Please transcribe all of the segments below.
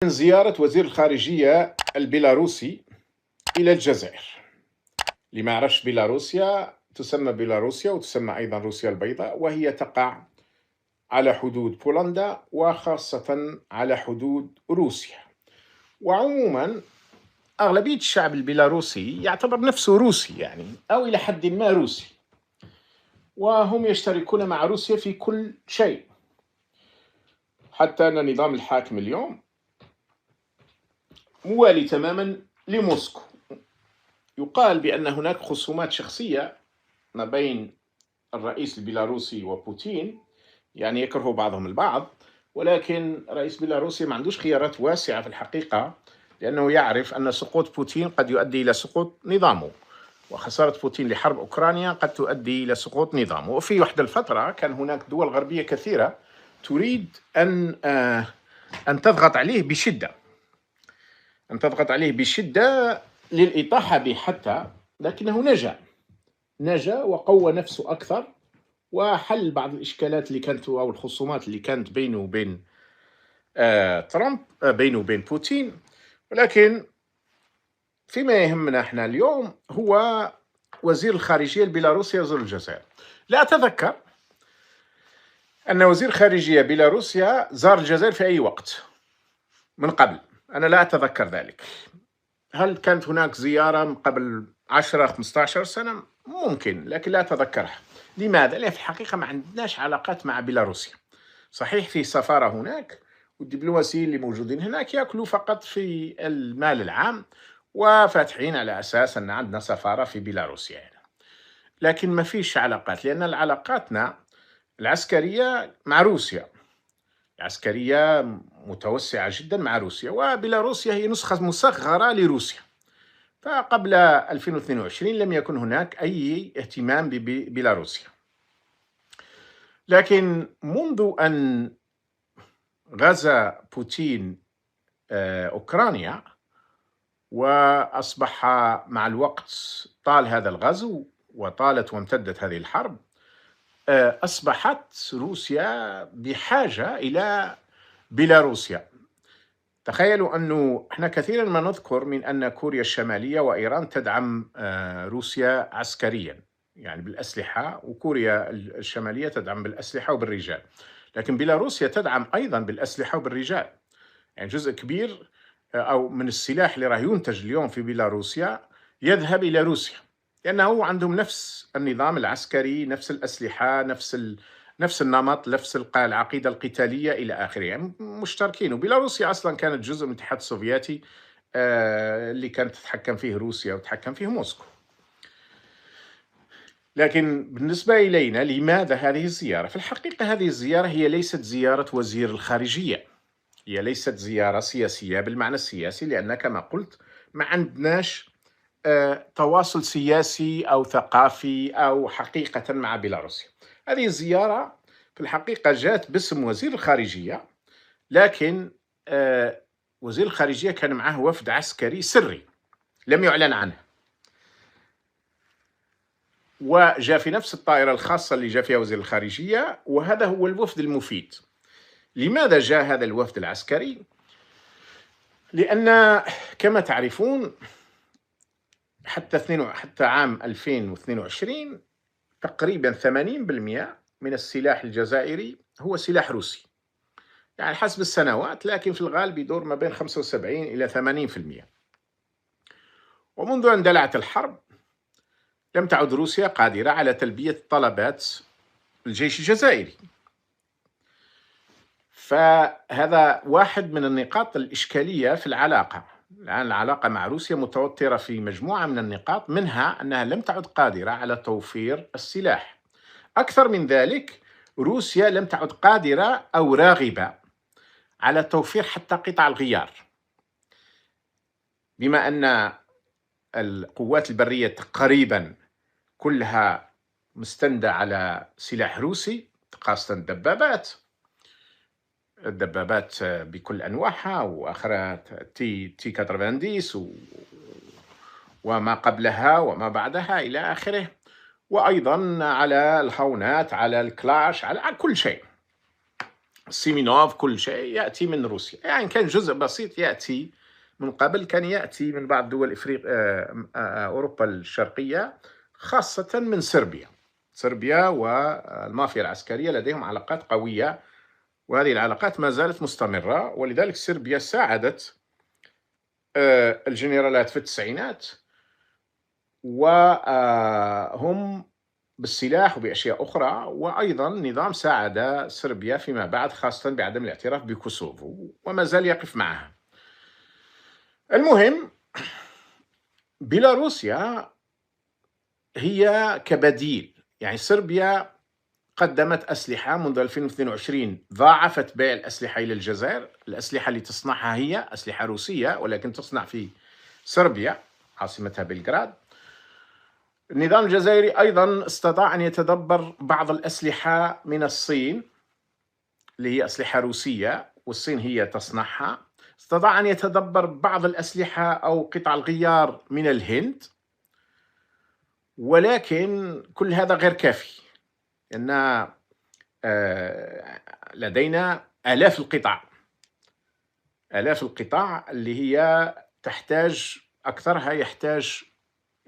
من زيارة وزير الخارجية البيلاروسي إلى الجزائر. اللي ما يعرفش، بيلاروسيا تسمى بيلاروسيا وتسمى أيضا روسيا البيضاء، وهي تقع على حدود بولندا وخاصة على حدود روسيا. وعموما أغلبية الشعب البيلاروسي يعتبر نفسه روسي، يعني أو إلى حد ما روسي، وهم يشتركون مع روسيا في كل شيء، حتى أن نظام الحاكم اليوم موالي تماما لموسكو. يقال بأن هناك خصومات شخصية ما بين الرئيس البيلاروسي وبوتين، يعني يكره بعضهم البعض، ولكن رئيس بيلاروسيا ما عندوش خيارات واسعة في الحقيقة، لأنه يعرف أن سقوط بوتين قد يؤدي إلى سقوط نظامه، وخسارة بوتين لحرب أوكرانيا قد تؤدي إلى سقوط نظامه. وفي وحدة الفترة كان هناك دول غربية كثيرة تريد أن تضغط عليه بشدة، للإطاحة به حتى، لكنه نجا وقوى نفسه أكثر، وحل بعض الإشكالات اللي كانت أو الخصومات اللي كانت بينه وبين ترامب، بينه وبين بوتين. ولكن فيما يهمنا احنا اليوم هو وزير الخارجية البيلاروسي يزور الجزائر. لا أتذكر أن وزير خارجية بيلاروسيا زار الجزائر في أي وقت من قبل، أنا لا أتذكر ذلك. هل كانت هناك زيارة من قبل 10-15 سنة؟ ممكن، لكن لا أتذكرها. لماذا؟ لأن في الحقيقة ما عندناش علاقات مع بيلاروسيا. صحيح في سفارة هناك، والدبلوماسيين اللي موجودين هناك يأكلوا فقط في المال العام، وفاتحين على أساس أن عندنا سفارة في بيلاروسيا يعني. لكن ما فيش علاقات، لأن علاقاتنا العسكرية مع روسيا، عسكرية متوسعة جدا مع روسيا، وبيلاروسيا هي نسخة مصغرة لروسيا. فقبل 2022 لم يكن هناك أي اهتمام ببيلاروسيا، لكن منذ أن غزا بوتين أوكرانيا وأصبح مع الوقت طال هذا الغزو وطالت وامتدت هذه الحرب، أصبحت روسيا بحاجة إلى بيلاروسيا. تخيلوا أنه إحنا كثيرا ما نذكر من أن كوريا الشمالية وإيران تدعم روسيا عسكريا، يعني بالأسلحة، وكوريا الشمالية تدعم بالأسلحة وبالرجال، لكن بيلاروسيا تدعم أيضا بالأسلحة وبالرجال. يعني جزء كبير أو من السلاح اللي راه ينتج اليوم في بيلاروسيا يذهب إلى روسيا، لأنه عندهم نفس النظام العسكري، نفس الأسلحة، نفس النمط، نفس العقيدة القتالية إلى آخره، يعني مشتركين. وبيلاروسيا أصلا كانت جزء من الاتحاد السوفيتي اللي كانت تتحكم فيه روسيا وتتحكم فيه موسكو. لكن بالنسبة إلينا، لماذا هذه الزيارة؟ في الحقيقة هذه الزيارة هي ليست زيارة وزير الخارجية، هي ليست زيارة سياسية بالمعنى السياسي، لأن كما قلت ما عندناش تواصل سياسي أو ثقافي أو حقيقة مع بيلاروسيا. هذه الزيارة في الحقيقة جاءت باسم وزير الخارجية، لكن وزير الخارجية كان معه وفد عسكري سري لم يعلن عنه، وجاء في نفس الطائرة الخاصة اللي جاء فيها وزير الخارجية، وهذا هو الوفد المفيد. لماذا جاء هذا الوفد العسكري؟ لأن كما تعرفون حتى عام 2022 تقريبا 80% من السلاح الجزائري هو سلاح روسي، يعني حسب السنوات، لكن في الغالب يدور ما بين 75 إلى 80%. ومنذ أن اندلعت الحرب لم تعد روسيا قادرة على تلبية طلبات الجيش الجزائري. فهذا واحد من النقاط الإشكالية في العلاقة. الآن العلاقة مع روسيا متوترة في مجموعة من النقاط، منها أنها لم تعد قادرة على توفير السلاح. أكثر من ذلك، روسيا لم تعد قادرة أو راغبة على توفير حتى قطع الغيار، بما أن القوات البرية تقريبا كلها مستندة على سلاح روسي، خاصة الدبابات بكل أنواعها، وآخرها تي 90 وما قبلها وما بعدها إلى آخره، وأيضا على الهاونات، على الكلاش، على كل شيء. سيمينوف، كل شيء يأتي من روسيا. يعني كان جزء بسيط يأتي من قبل، كان يأتي من بعض دول أوروبا الشرقية، خاصة من صربيا. صربيا والمافيا العسكرية لديهم علاقات قوية، وهذه العلاقات ما زالت مستمرة، ولذلك صربيا ساعدت الجنرالات في التسعينات، وهم بالسلاح وبأشياء أخرى، وأيضا النظام ساعد صربيا فيما بعد، خاصة بعدم الاعتراف بكوسوفو، وما زال يقف معها. المهم، بيلاروسيا هي كبديل. يعني صربيا قدمت أسلحة منذ 2022، ضاعفت بيع الأسلحة إلى الجزائر. الأسلحة اللي تصنعها هي أسلحة روسية، ولكن تصنع في صربيا عاصمتها بلغراد. النظام الجزائري أيضا استطاع أن يتدبر بعض الأسلحة من الصين، اللي هي أسلحة روسية والصين هي تصنعها. استطاع أن يتدبر بعض الأسلحة أو قطع الغيار من الهند، ولكن كل هذا غير كافي، لأن لدينا آلاف القطع اللي هي تحتاج، أكثرها يحتاج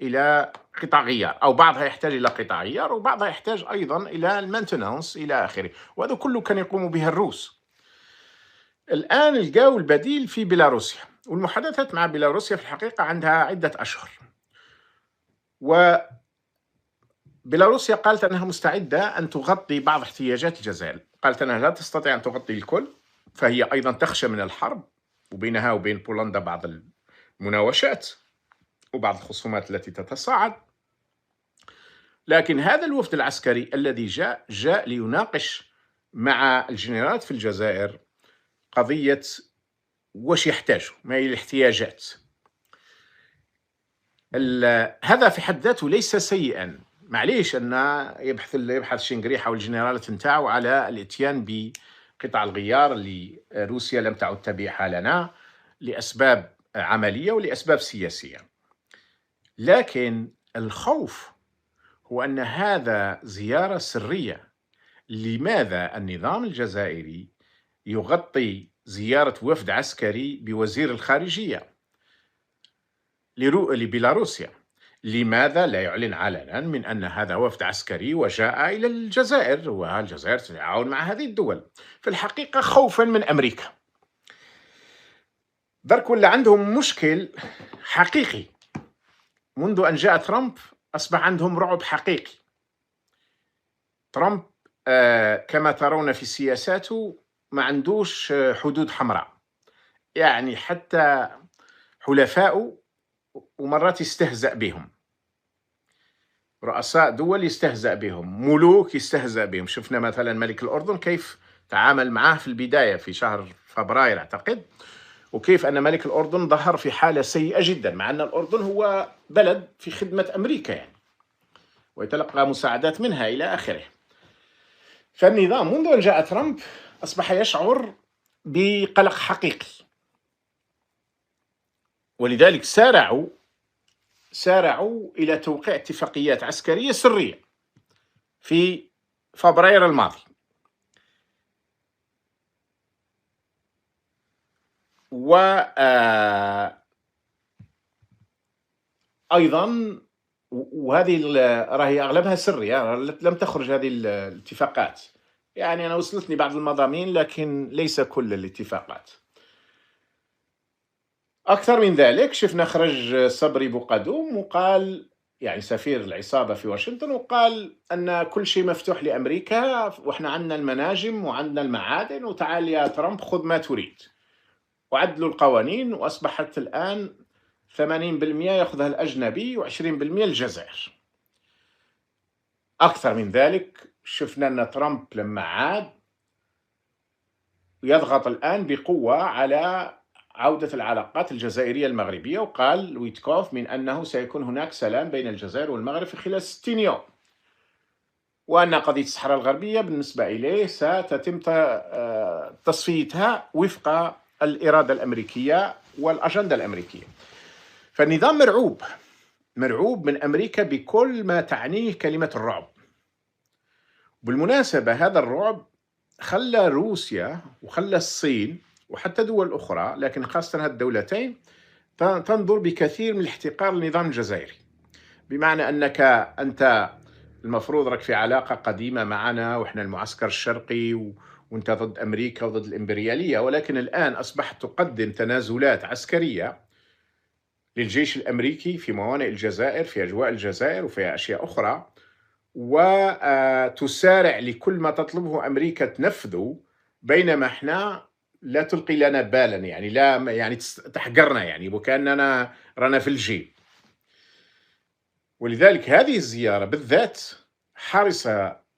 إلى قطع غيار، أو بعضها يحتاج إلى قطع غيار، وبعضها يحتاج أيضا إلى المينتنانس إلى آخره، وهذا كله كان يقوم به الروس. الآن لقاوا البديل في بيلاروسيا، والمحادثات مع بيلاروسيا في الحقيقة عندها عدة أشهر، وبيلاروسيا قالت أنها مستعدة أن تغطي بعض احتياجات الجزائر. قالت أنها لا تستطيع أن تغطي الكل، فهي أيضا تخشى من الحرب، وبينها وبين بولندا بعض المناوشات وبعض الخصومات التي تتصاعد. لكن هذا الوفد العسكري الذي جاء ليناقش مع الجنرالات في الجزائر قضية وش يحتاجوا، ما هي الاحتياجات. هذا في حد ذاته ليس سيئا. معليش أن يبحث شنقريحة والجنرالات نتاعو على الاتيان بقطع الغيار اللي روسيا لم تعد تبيعها لنا لأسباب عملية ولأسباب سياسية. لكن الخوف هو أن هذا زيارة سرية. لماذا النظام الجزائري يغطي زيارة وفد عسكري بوزير الخارجية لبيلاروسيا؟ لماذا لا يعلن علنا من أن هذا وفد عسكري وجاء إلى الجزائر، والجزائر تتعاون مع هذه الدول؟ في الحقيقة خوفا من أمريكا. درك ولا عندهم مشكل حقيقي. منذ أن جاء ترامب أصبح عندهم رعب حقيقي. ترامب كما ترون في سياساته ما عندوش حدود حمراء، يعني حتى حلفاء ومرات يستهزأ بهم، رؤساء دول يستهزأ بهم، ملوك يستهزأ بهم. شفنا مثلا ملك الأردن كيف تعامل معه في البداية في شهر فبراير أعتقد، وكيف أن ملك الأردن ظهر في حالة سيئة جدا، مع أن الأردن هو بلد في خدمة أمريكا يعني، ويتلقى مساعدات منها إلى آخره. فالنظام منذ أن جاء ترامب أصبح يشعر بقلق حقيقي، ولذلك سارعوا إلى توقيع اتفاقيات عسكرية سرية في فبراير الماضي. أيضا وهذه راهي أغلبها سرية، لم تخرج هذه الاتفاقات. يعني أنا وصلتني بعض المضامين لكن ليس كل الاتفاقات. أكثر من ذلك، شفنا خرج صبري بوقدوم وقال، يعني سفير العصابة في واشنطن، وقال أن كل شيء مفتوح لأمريكا، وإحنا عندنا المناجم وعندنا المعادن، وتعال يا ترامب خذ ما تريد. وعدلوا القوانين، وأصبحت الآن 80% يأخذها الأجنبي و20% الجزائر. أكثر من ذلك، شفنا أن ترامب لما عاد يضغط الآن بقوة على عودة العلاقات الجزائرية المغربية، وقال ويتكوف من أنه سيكون هناك سلام بين الجزائر والمغرب في خلال 60 يوم، وأن قضية الصحراء الغربية بالنسبة إليه ستتم تصفيتها وفق الإرادة الأمريكية والأجندة الأمريكية. فالنظام مرعوب من أمريكا بكل ما تعنيه كلمة الرعب. بالمناسبة هذا الرعب خلى روسيا وخلى الصين وحتى دول أخرى، لكن خاصة هذه الدولتين، تنظر بكثير من الاحتقار للنظام الجزائري. بمعنى أنك أنت المفروض راك في علاقة قديمة معنا، وإحنا المعسكر الشرقي وأنت ضد أمريكا وضد الإمبريالية، ولكن الآن أصبحت تقدم تنازلات عسكرية للجيش الأمريكي في موانئ الجزائر، في أجواء الجزائر وفي أشياء أخرى، وتسارع لكل ما تطلبه أمريكا تنفذه، بينما إحنا لا تلقي لنا بالا، يعني لا يعني تحقرنا، يعني وكأننا رانا في الجيب. ولذلك هذه الزيارة بالذات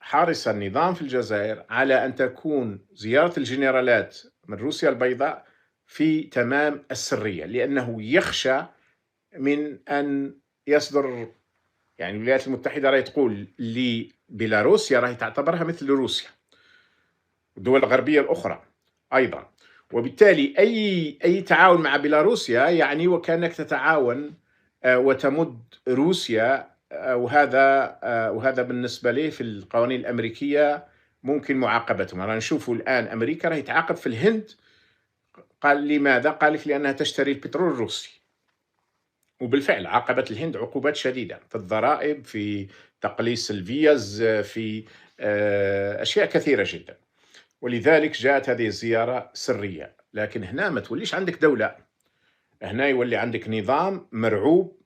حرص النظام في الجزائر على أن تكون زيارة الجنرالات من روسيا البيضاء في تمام السرية، لأنه يخشى من أن يصدر، يعني الولايات المتحدة راهي تقول لبيلاروسيا راهي تعتبرها مثل روسيا والدول الغربية الأخرى أيضا، وبالتالي أي تعاون مع بيلاروسيا يعني وكأنك تتعاون وتمد روسيا، وهذا بالنسبة لي في القوانين الأمريكية ممكن معاقبتهم. رانا نشوفوا الآن أمريكا راهي تعاقب في الهند. قال لماذا؟ قال لك لأنها تشتري البترول الروسي، وبالفعل عاقبت الهند عقوبات شديدة في الضرائب، في تقليص الفيز، في أشياء كثيرة جدا. ولذلك جاءت هذه الزيارة سرية. لكن هنا ما توليش عندك دولة، هنا يولي عندك نظام مرعوب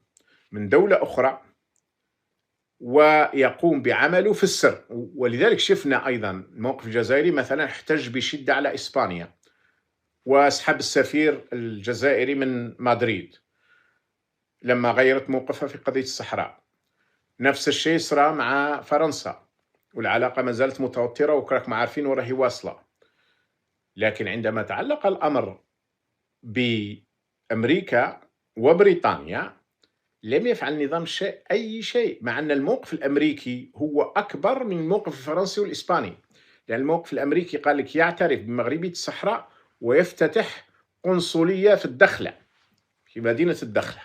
من دولة أخرى ويقوم بعمله في السر. ولذلك شفنا أيضا الموقف الجزائري مثلا احتج بشدة على إسبانيا واسحب السفير الجزائري من مدريد لما غيرت موقفها في قضية الصحراء. نفس الشيء صار مع فرنسا، والعلاقة ما زالت متوترة وكراكم عارفين وراهي واصلة. لكن عندما تعلق الأمر بأمريكا وبريطانيا لم يفعل النظام أي شيء، مع أن الموقف الأمريكي هو أكبر من الموقف الفرنسي والإسباني. لأن الموقف الأمريكي قال لك يعترف بمغربية الصحراء ويفتتح قنصلية في الدخلة، في مدينة الدخلة.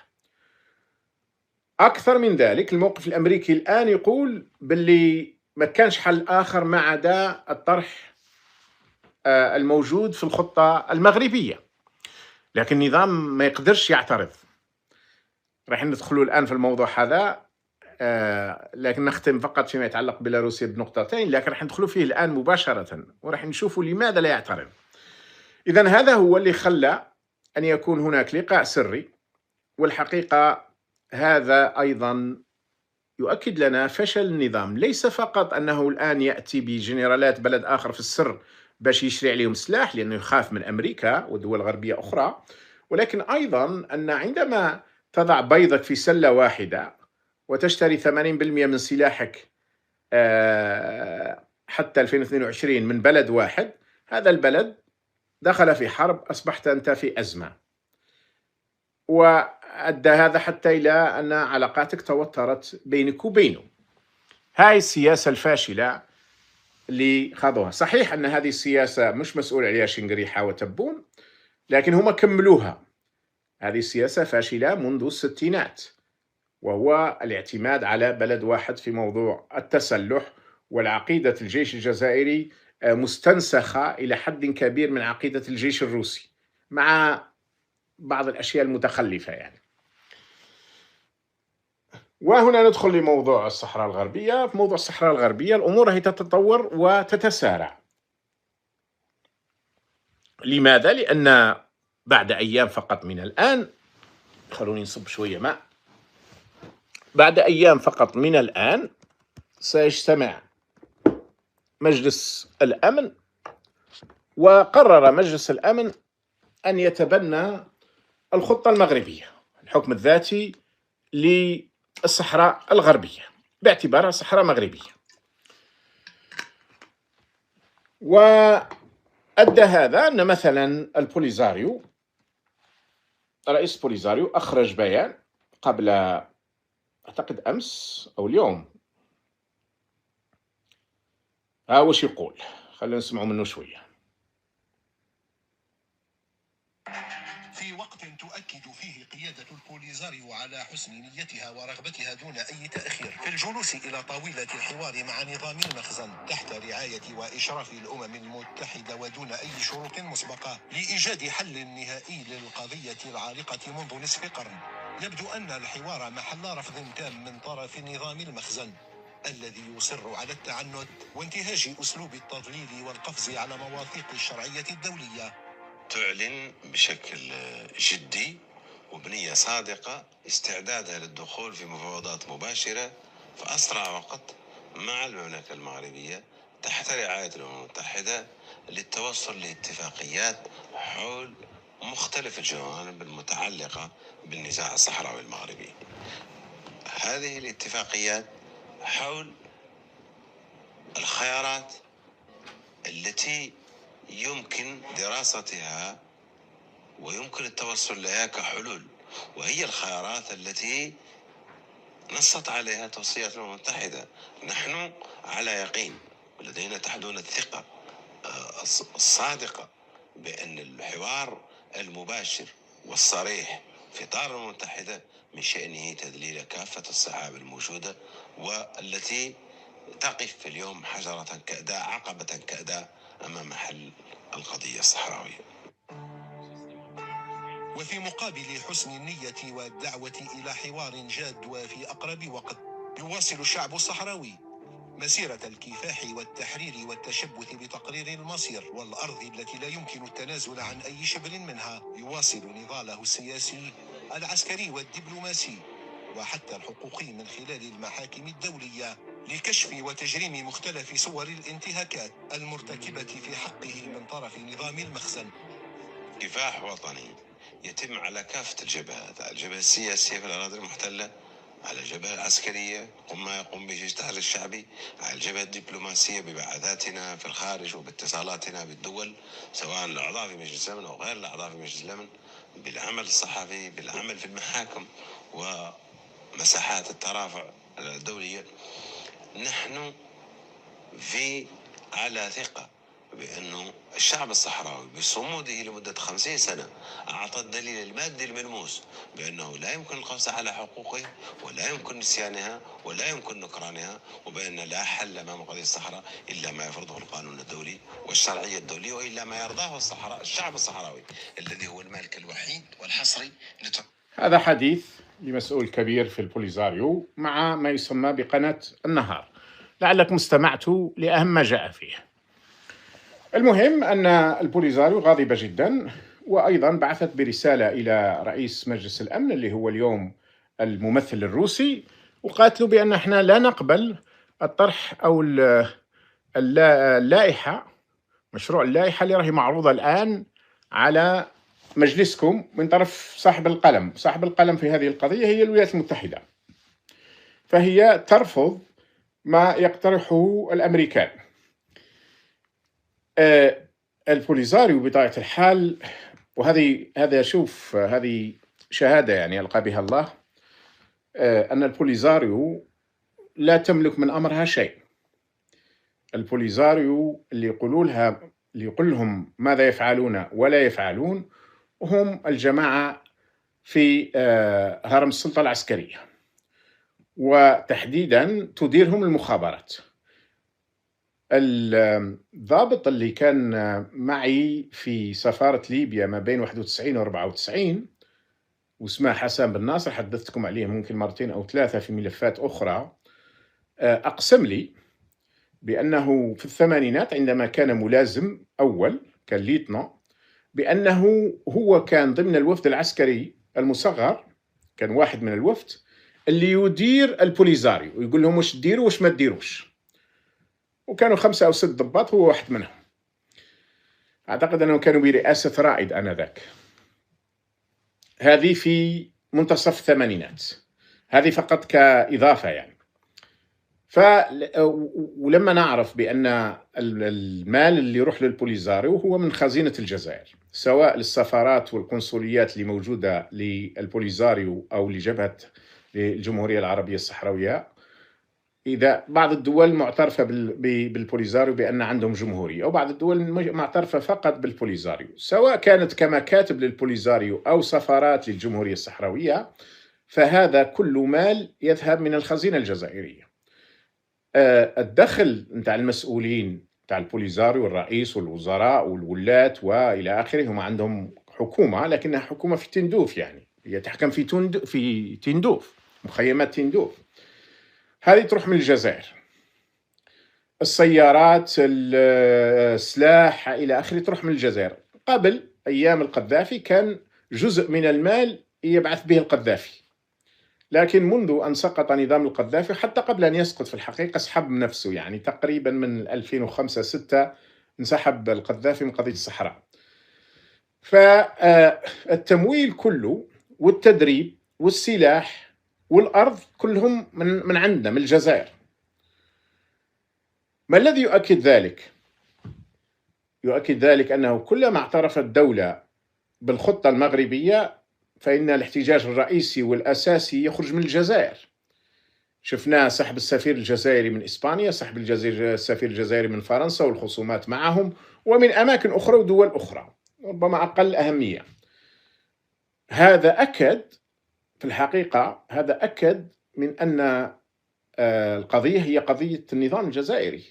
أكثر من ذلك الموقف الأمريكي الآن يقول باللي ما كانش حل آخر ما عدا الطرح الموجود في الخطة المغربية، لكن النظام ما يقدرش يعترض. راح ندخلوا الآن في الموضوع هذا، لكن نختم فقط فيما يتعلق ببيلاروسيا بنقطتين، لكن راح ندخلوا فيه الآن مباشرة وراح نشوفوا لماذا لا يعترض. إذن هذا هو اللي خلى أن يكون هناك لقاء سري، والحقيقة هذا أيضا يؤكد لنا فشل النظام. ليس فقط أنه الآن يأتي بجنرالات بلد آخر في السر باش يشري عليهم سلاح لأنه يخاف من أمريكا ودول غربية أخرى، ولكن أيضا أن عندما تضع بيضك في سلة واحدة وتشتري 80% من سلاحك حتى 2022 من بلد واحد، هذا البلد دخل في حرب، أصبحت أنت في أزمة، وأدى هذا حتى إلى أن علاقاتك توترت بينك وبينه. هاي السياسة الفاشلة اللي خاضوها. صحيح أن هذه السياسة مش مسؤول عليها شنقريحة وتبون، لكن هم كملوها. هذه السياسة فاشلة منذ الستينات، وهو الاعتماد على بلد واحد في موضوع التسلح. والعقيدة الجيش الجزائري مستنسخة إلى حد كبير من عقيدة الجيش الروسي، مع بعض الأشياء المتخلفة يعني. وهنا ندخل لموضوع الصحراء الغربية. في موضوع الصحراء الغربية الأمور هي تتطور وتتسارع. لماذا؟ لأن بعد أيام فقط من الآن، خلوني نصب شوية ماء. بعد أيام فقط من الآن سيجتمع مجلس الأمن، وقرر مجلس الأمن أن يتبنى الخطة المغربية، الحكم الذاتي للصحراء الغربية باعتبارها صحراء مغربية. وأدى هذا أن مثلا البوليزاريو، رئيس بوليزاريو أخرج بيان قبل أعتقد أمس أو اليوم. وش يقول؟ خلينا نسمعوا منه شوية. في وقت تؤكد فيه قيادة البوليزاريو على حسن نيتها ورغبتها دون أي تأخير في الجلوس إلى طاولة الحوار مع نظام المخزن تحت رعاية وإشراف الأمم المتحدة ودون أي شروط مسبقة لإيجاد حل نهائي للقضية العالقة منذ نصف قرن. يبدو أن الحوار محل رفض تام من طرف نظام المخزن الذي يصر على التعنت وانتهاج أسلوب التضليل والقفز على مواثيق الشرعية الدولية. تعلن بشكل جدي وبنية صادقة استعدادها للدخول في مفاوضات مباشرة في أسرع وقت مع المملكة المغربية تحت رعاية الأمم المتحدة للتوصل لاتفاقيات حول مختلف الجوانب المتعلقة بالنزاع الصحراوي المغربي. هذه الاتفاقيات حول الخيارات التي يمكن دراستها ويمكن التوصل لها كحلول، وهي الخيارات التي نصت عليها توصيات الأمم المتحدة. نحن على يقين ولدينا تحدون الثقة الصادقة بأن الحوار المباشر والصريح في إطار الأمم المتحدة من شأنه تذليل كافة الصعاب الموجودة والتي تقف في اليوم حجرة كأداء عقبة كأداء أمام حل القضية الصحراوية. وفي مقابل حسن النية والدعوة إلى حوار جاد وفي أقرب وقت يواصل الشعب الصحراوي مسيرة الكفاح والتحرير والتشبث بتقرير المصير والأرض التي لا يمكن التنازل عن أي شبر منها. يواصل نضاله السياسي العسكري والدبلوماسي وحتى الحقوقي من خلال المحاكم الدولية لكشف وتجريم مختلف صور الانتهاكات المرتكبة في حقه من طرف نظام المخزن. كفاح وطني يتم على كافة الجبهات، الجبهة السياسية في الأراضي المحتلة، على الجبهة العسكرية ما يقوم به التحرير الشعبي، على الجبهة الدبلوماسية ببعثاتنا في الخارج وباتصالاتنا بالدول سواء الأعضاء في مجلس الأمن أو غير الأعضاء في مجلس الأمن، بالعمل الصحفي، بالعمل في المحاكم ومساحات الترافع الدولية. نحن على ثقة بأنه الشعب الصحراوي بصموده لمدة 50 سنة أعطى الدليل المادي الملموس بأنه لا يمكن القفز على حقوقه ولا يمكن نسيانها ولا يمكن نكرانها، وبأن لا حل أمام قضية الصحراء إلا ما يفرضه القانون الدولي والشرعية الدولية، وإلا ما يرضاه الشعب الصحراوي الذي هو المالك الوحيد والحصري. هذا حديث لمسؤول كبير في البوليزاريو مع ما يسمى بقناة النهار، لعلكم استمعتوا لأهم ما جاء فيه. المهم أن البوليزاريو غاضبة جدا، وأيضا بعثت برسالة إلى رئيس مجلس الأمن اللي هو اليوم الممثل الروسي، وقالت له بأن احنا لا نقبل الطرح أو اللائحة، مشروع اللائحة اللي راهي معروضة الآن على مجلسكم من طرف صاحب القلم في هذه القضية هي الولايات المتحدة، فهي ترفض ما يقترحه الأمريكان. البوليزاريو بطبيعة الحال، هذه شهادة يعني يلقى بها الله، أن البوليزاريو لا تملك من أمرها شيء. البوليزاريو اللي يقول لهم ماذا يفعلون ولا يفعلون هم الجماعة في هرم السلطة العسكرية، وتحديدا تديرهم المخابرات. الضابط اللي كان معي في سفارة ليبيا ما بين 91 و 94 واسمه حسن بن ناصر، حدثتكم عليه ممكن مرتين أو ثلاثة في ملفات أخرى، أقسم لي بأنه في الثمانينات عندما كان ملازم أول كان ليتنا، بأنه هو كان ضمن الوفد العسكري المصغر، كان واحد من الوفد اللي يدير البوليزاريو ويقول لهم وش تديروا وش ما تديروش، وكانوا 5 أو 6 ضباط، هو واحد منهم. أعتقد أنهم كانوا برئاسة رائد آنذاك. هذه في منتصف الثمانينات، هذه فقط كإضافة يعني. ولما نعرف بأن المال اللي يروح للبوليزاريو هو من خزينة الجزائر، سواء للسفارات والقنصليات اللي موجودة للبوليزاريو أو لجبهة الجمهورية العربية الصحراوية، إذا بعض الدول معترفة بالبوليزاريو بأن عندهم جمهورية، وبعض الدول معترفة فقط بالبوليزاريو، سواء كانت كمكاتب للبوليزاريو أو سفارات للجمهورية الصحراوية، فهذا كل مال يذهب من الخزينة الجزائرية. الدخل نتاع المسؤولين نتاع البوليزاريو، الرئيس والوزراء والولاة وإلى آخره، هم عندهم حكومة، لكنها حكومة في تندوف، يعني هي تحكم في تندوف، مخيمات تندوف، هذه تروح من الجزائر. السيارات، السلاح إلى آخره تروح من الجزائر. قبل أيام القذافي كان جزء من المال يبعث به القذافي، لكن منذ أن سقط نظام القذافي، حتى قبل أن يسقط في الحقيقة، سحب نفسه، يعني تقريبا من 2005-2006 انسحب القذافي من قضية الصحراء. فالتمويل كله والتدريب والسلاح والأرض كلهم من عندنا، من الجزائر. ما الذي يؤكد ذلك؟ يؤكد ذلك أنه كلما اعترفت الدولة بالخطة المغربية فإن الاحتجاج الرئيسي والأساسي يخرج من الجزائر. شفنا سحب السفير الجزائري من إسبانيا، سحب السفير الجزائري من فرنسا والخصومات معهم، ومن أماكن أخرى ودول أخرى ربما أقل أهمية. هذا أكد في الحقيقة، هذا أكد من أن القضية هي قضية النظام الجزائري،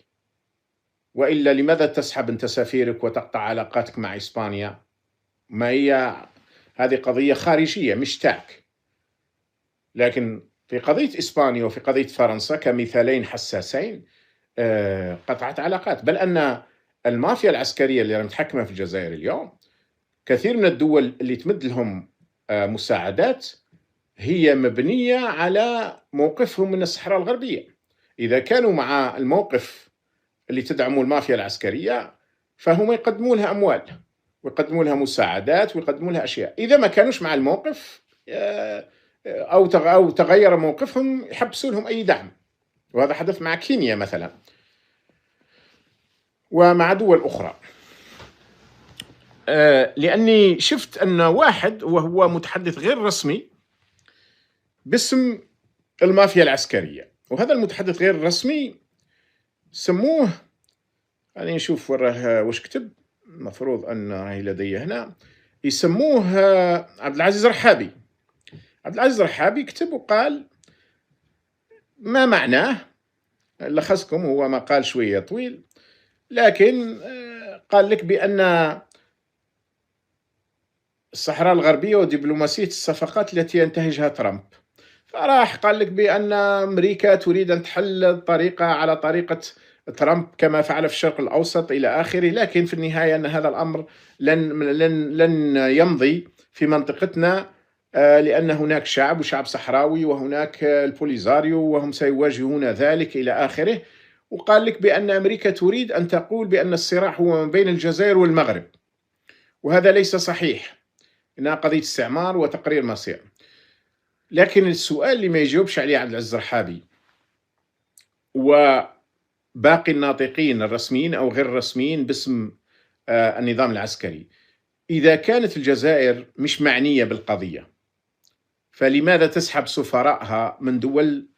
وإلا لماذا تسحب أنت سفيرك وتقطع علاقاتك مع إسبانيا؟ ما هي هذه قضية خارجية مش تاعك. لكن في قضية إسبانيا وفي قضية فرنسا كمثالين حساسين قطعت علاقات، بل أن المافيا العسكرية اللي متحكمة في الجزائر اليوم، كثير من الدول اللي تمد لهم مساعدات هي مبنية على موقفهم من الصحراء الغربية. إذا كانوا مع الموقف اللي تدعموا المافيا العسكرية فهم يقدموا لها أموال ويقدموا لها مساعدات ويقدموا لها أشياء. إذا ما كانوش مع الموقف أو تغير موقفهم يحبسوا لهم أي دعم، وهذا حدث مع كينيا مثلا ومع دول أخرى. لأني شفت أن واحد وهو متحدث غير رسمي باسم المافيا العسكرية، وهذا المتحدث غير الرسمي سموه، يعني نشوف وراه واش كتب، المفروض أن راهي لدي هنا، يسموه عبد العزيز رحابي. عبد العزيز رحابي كتب وقال ما معناه، لخصكم، هو مقال شوية طويل، لكن قال لك بأن الصحراء الغربية ودبلوماسية الصفقات التي ينتهجها ترامب، فراح قال لك بأن أمريكا تريد أن تحل الطريقة على طريقة ترامب كما فعل في الشرق الأوسط إلى آخره، لكن في النهاية أن هذا الأمر لن يمضي في منطقتنا، لأن هناك شعب وشعب صحراوي وهناك البوليزاريو وهم سيواجهون ذلك إلى آخره. وقال لك بأن أمريكا تريد أن تقول بأن الصراع هو ما بين الجزائر والمغرب، وهذا ليس صحيح، إنها قضية استعمار وتقرير مصير. لكن السؤال اللي ما يجاوبش عليه عبد العزيز رحابي وباقي الناطقين الرسميين أو غير الرسميين باسم النظام العسكري، إذا كانت الجزائر مش معنية بالقضية فلماذا تسحب سفراءها من دول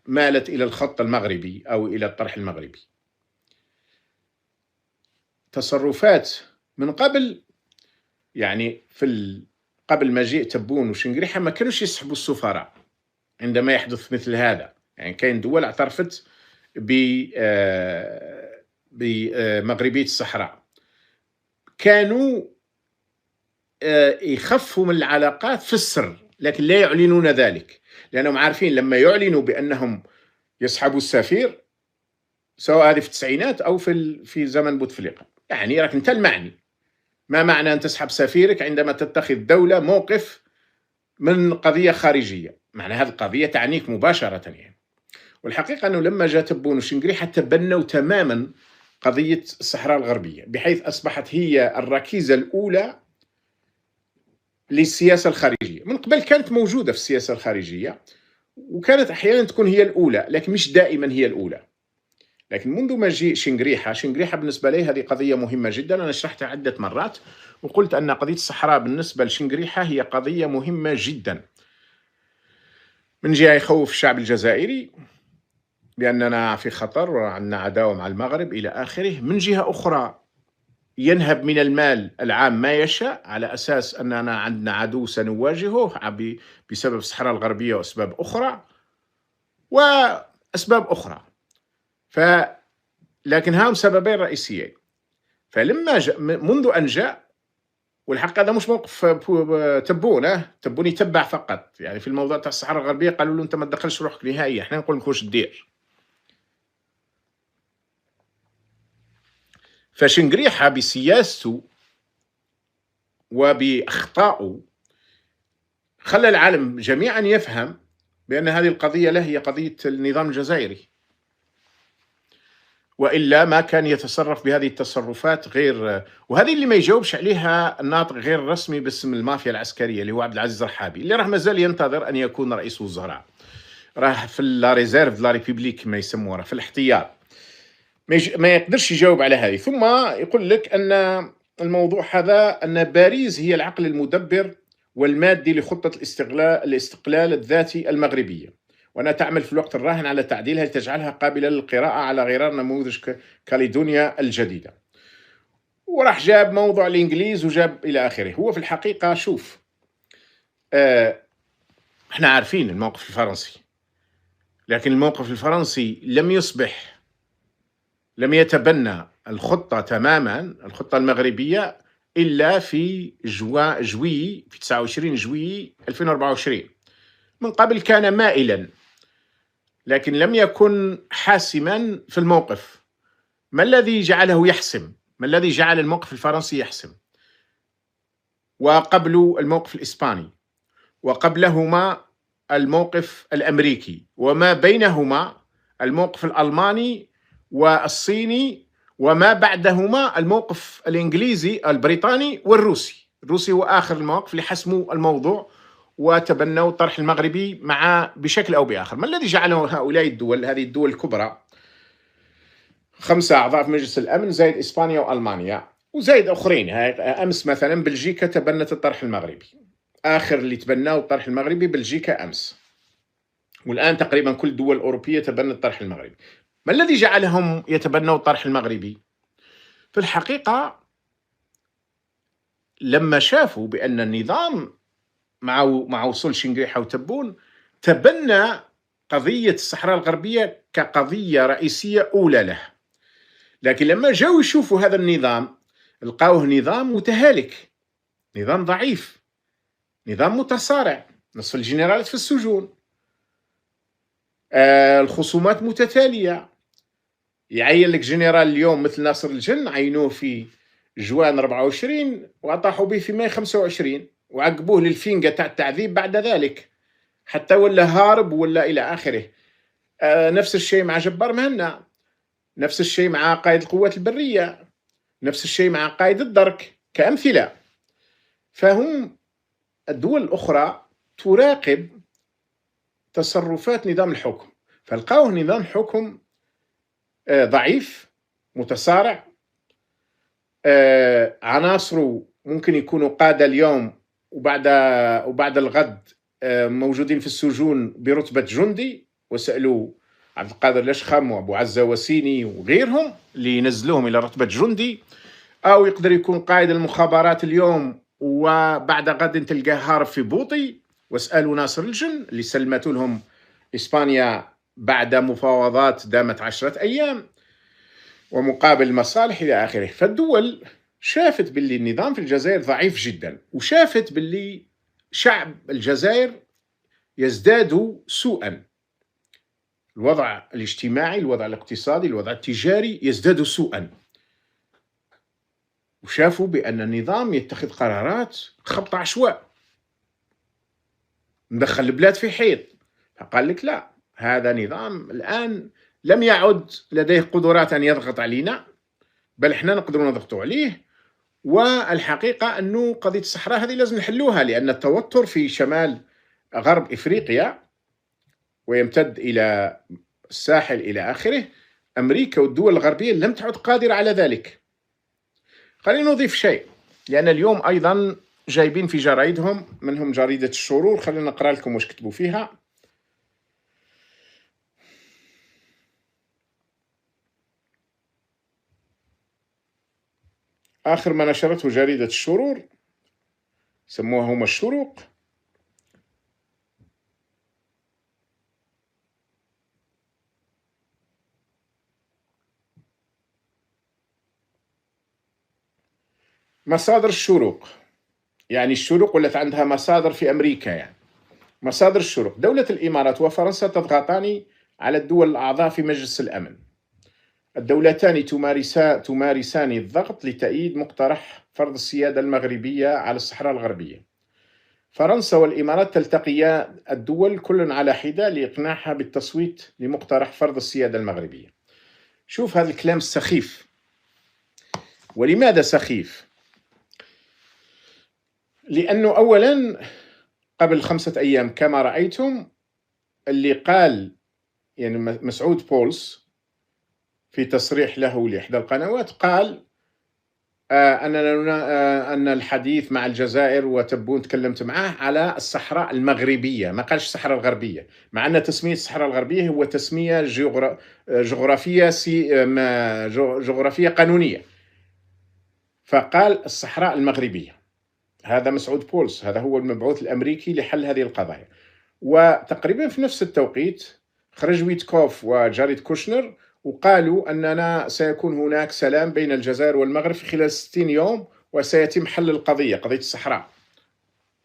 مالت إلى الخط المغربي أو إلى الطرح المغربي؟ تصرفات من قبل، يعني قبل مجيء تبون وشنقريحة ما كانوش يسحبوا السفراء عندما يحدث مثل هذا. يعني كاين دول اعترفت بمغربية الصحراء، كانوا يخفوا من العلاقات في السر، لكن لا يعلنون ذلك، لأنهم عارفين لما يعلنوا بأنهم يسحبوا السفير، سواء هذه في التسعينات أو في زمن بوتفليقة، يعني راك أنت المعني. ما معنى أن تسحب سفيرك عندما تتخذ دولة موقف من قضية خارجية؟ معنى هذه القضية تعنيك مباشرة يعني. والحقيقة أنه لما جاء تبون وشنقريحة تبنوا تماما قضية الصحراء الغربية، بحيث أصبحت هي الركيزة الأولى للسياسة الخارجية. من قبل كانت موجودة في السياسة الخارجية وكانت أحيانا تكون هي الأولى، لكن مش دائما هي الأولى. لكن منذ ما جاء شنقريحة بالنسبة لي هذه قضية مهمة جدا. أنا شرحتها عدة مرات وقلت أن قضية الصحراء بالنسبة لشنقريحة هي قضية مهمة جدا. من جهة يخوف الشعب الجزائري، بأننا في خطر وعندنا عداوة مع المغرب إلى آخره. من جهة أخرى ينهب من المال العام ما يشاء على أساس أننا عندنا عدو سنواجهه بسبب الصحراء الغربية وأسباب أخرى وأسباب أخرى. لكن هام سببين رئيسيين. فلما منذ أن جاء، والحق هذا مش موقف تبون تبون يتبع فقط، يعني في الموضوع تاع الصحراء الغربية قالوا له أنت ما تدخلش روحك نهائيا، احنا نقول لك واش دير. فشنقريحة بسياسته وبأخطائه خلى العالم جميعا يفهم بأن هذه القضية له هي قضية النظام الجزائري، وإلا ما كان يتصرف بهذه التصرفات غير. وهذه اللي ما يجاوبش عليها الناطق غير الرسمي باسم المافيا العسكرية اللي هو عبد العزيز الرحابي، اللي راه مازال ينتظر أن يكون رئيس وزراء، راه في لا ريزيرف لا ريبوبليك ما يسموها، في الاحتياط، ما يقدرش يجاوب على هذه. ثم يقول لك أن الموضوع هذا أن باريس هي العقل المدبر والمادي لخطة الاستقلال الذاتي المغربية، وأنها تعمل في الوقت الراهن على تعديلها لتجعلها قابلة للقراءة على غرار نموذج كاليدونيا الجديدة. وراح جاب موضوع الإنجليز وجاب إلى آخره. هو في الحقيقة شوف، احنا عارفين الموقف الفرنسي، لكن الموقف الفرنسي لم يتبنى الخطة تماما، الخطة المغربية، إلا في جوي في 29 جوي 2024. من قبل كان مائلا، لكن لم يكن حاسما في الموقف. ما الذي جعله يحسم؟ ما الذي جعل الموقف الفرنسي يحسم؟ وقبل الموقف الإسباني، وقبلهما الموقف الأمريكي، وما بينهما الموقف الألماني والصيني، وما بعدهما الموقف الإنجليزي البريطاني والروسي. الروسي هو آخر المواقف اللي حسموا الموضوع وتبنوا الطرح المغربي بشكل أو بآخر. ما الذي جعل هؤلاء الدول، هذه الدول الكبرى 5 أعضاء في مجلس الأمن زائد إسبانيا وألمانيا وزائد أخرين، أمس مثلا بلجيكا تبنت الطرح المغربي، آخر اللي تبناه الطرح المغربي بلجيكا أمس، والآن تقريبا كل الدول الأوروبية تبنت الطرح المغربي. ما الذي جعلهم يتبنوا الطرح المغربي؟ في الحقيقة لما شافوا بأن النظام مع وصول شنقريحة وتبون تبنى قضية الصحراء الغربية كقضية رئيسية أولى له، لكن لما جاوا يشوفوا هذا النظام لقاوه نظام متهالك، نظام ضعيف، نظام متصارع، نصف الجنرالات في السجون، الخصومات متتالية. يعين لك جنرال اليوم مثل ناصر الجن، عينوه في جوان 24 وأطاحوا به في ماي 25 وعقبوه للفينقة تاع التعذيب بعد ذلك حتى ولا هارب ولا إلى آخره. نفس الشيء مع جبار مهنا، نفس الشيء مع قائد القوات البرية، نفس الشيء مع قائد الدرك كأمثلة. فهم الدول الأخرى تراقب تصرفات نظام الحكم، فلقاوه نظام حكم ضعيف متصارع، عناصره ممكن يكونوا قادة اليوم وبعد الغد موجودين في السجون برتبة جندي، وسألوا عبد القادر الأشخم وأبو عزة وسيني وغيرهم اللي ينزلوهم إلى رتبة جندي، أو يقدر يكون قائد المخابرات اليوم وبعد غد تلقاه هارب في بوطي. واسألوا ناصر الجن اللي سلمته لهم إسبانيا بعد مفاوضات دامت 10 أيام ومقابل مصالح إلى آخره. فالدول شافت باللي النظام في الجزائر ضعيف جدا، وشافت باللي شعب الجزائر يزداد سوءا، الوضع الاجتماعي، الوضع الاقتصادي، الوضع التجاري يزداد سوءا، وشافوا بأن النظام يتخذ قرارات خبط عشواء، ندخل البلاد في حيط. فقال لك لا، هذا نظام الآن لم يعد لديه قدرات أن يضغط علينا، بل احنا نقدر نضغطوا عليه. والحقيقة أنه قضية الصحراء هذه لازم نحلوها، لأن التوتر في شمال غرب إفريقيا ويمتد إلى الساحل إلى آخره، أمريكا والدول الغربية لم تعد قادرة على ذلك. خلينا نضيف شيء، لأن اليوم أيضا جايبين في جرايدهم، منهم جريدة الشرور، خلينا نقرأ لكم وش كتبوا فيها. آخر ما نشرته جريدة الشرور سموها هم الشروق، مصادر الشروق، يعني الشروق ولات عندها مصادر في أمريكا. يعني مصادر الشروق: دولة الإمارات وفرنسا تضغطان على الدول الأعضاء في مجلس الأمن. الدولتان تمارسان الضغط لتأييد مقترح فرض السيادة المغربية على الصحراء الغربية. فرنسا والإمارات تلتقيان الدول كل على حدة لإقناعها بالتصويت لمقترح فرض السيادة المغربية. شوف هذا الكلام السخيف. ولماذا سخيف؟ لأنه أولا قبل 5 أيام كما رأيتم اللي قال يعني مسعود بولس في تصريح له لإحدى القنوات قال أن الحديث مع الجزائر وتبون تكلمت معه على الصحراء المغربية، ما قالش الصحراء الغربية، مع أن تسمية الصحراء الغربية هو تسمية جغرافية قانونية، فقال الصحراء المغربية. هذا مسعود بولس، هذا هو المبعوث الأمريكي لحل هذه القضايا. وتقريبا في نفس التوقيت خرج ويتكوف وجاريد كوشنر وقالوا أننا سيكون هناك سلام بين الجزائر والمغرب في خلال 60 يوم وسيتم حل القضية، قضية الصحراء،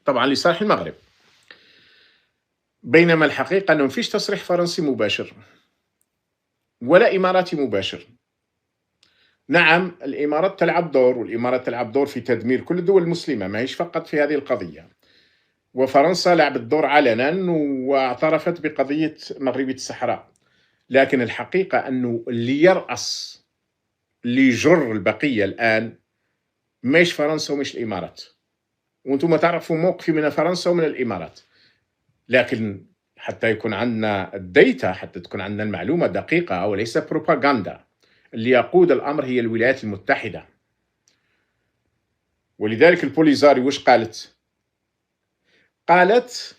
طبعا لصالح المغرب. بينما الحقيقة أنه مفيش تصريح فرنسي مباشر ولا إماراتي مباشر. نعم الإمارات تلعب دور، والإمارات تلعب دور في تدمير كل الدول المسلمة، ما هيش فقط في هذه القضية. وفرنسا لعبت دور علنا واعترفت بقضية مغربية الصحراء. لكن الحقيقة أنه اللي يرأس اللي يجر البقية الآن مش فرنسا ومش الإمارات، وانتم تعرفوا موقفي من فرنسا ومن الإمارات، لكن حتى يكون عندنا الديتا، حتى تكون عندنا المعلومة دقيقة وليس بروباغندا، اللي يقود الأمر هي الولايات المتحدة. ولذلك البوليزاري وش قالت؟ قالت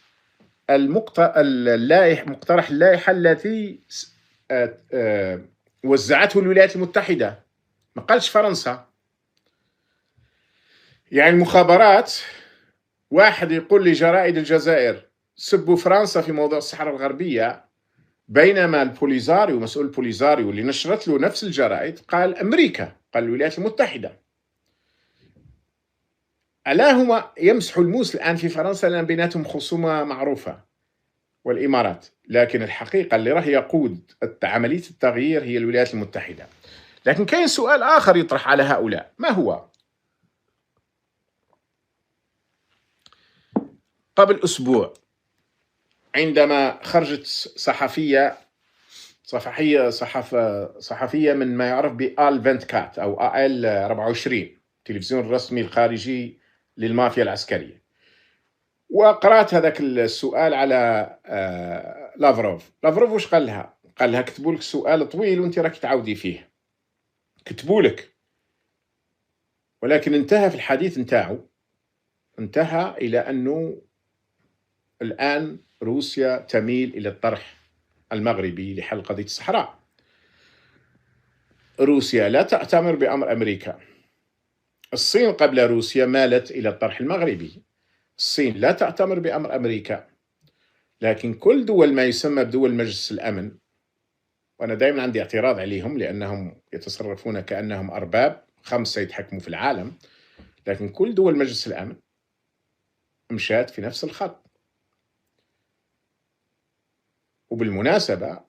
مقترح اللائحة التي وزعته الولايات المتحدة، ما قالش فرنسا. يعني المخابرات واحد يقول لجرائد الجزائر سبوا فرنسا في موضوع الصحراء الغربية، بينما البوليزاري ومسؤول البوليزاري واللي نشرت له نفس الجرائد قال أمريكا، قال الولايات المتحدة. ألا هما يمسحوا الموس الآن في فرنسا لأن بيناتهم خصومة معروفة والإمارات، لكن الحقيقة اللي راح يقود عملية التغيير هي الولايات المتحدة. لكن كاين سؤال آخر يطرح على هؤلاء، ما هو؟ قبل أسبوع عندما خرجت صحفية من ما يعرف بآل 24 أو آل 24 التلفزيون الرسمي الخارجي للمافيا العسكرية، وقرأت هذاك السؤال على لافروف وش قال لها؟ قال لها كتبوا لك سؤال طويل وانت راك تعاودي فيه، كتبوا لك، ولكن انتهى في الحديث نتاعو انتهى إلى أنه الآن روسيا تميل إلى الطرح المغربي لحل قضية الصحراء. روسيا لا تأتمر بأمر أمريكا. الصين قبل روسيا مالت إلى الطرح المغربي. الصين لا تأتمر بأمر أمريكا. لكن كل دول ما يسمى بدول مجلس الأمن، وأنا دائما عندي اعتراض عليهم لأنهم يتصرفون كأنهم أرباب 5 يتحكموا في العالم، لكن كل دول مجلس الأمن مشات في نفس الخط. وبالمناسبة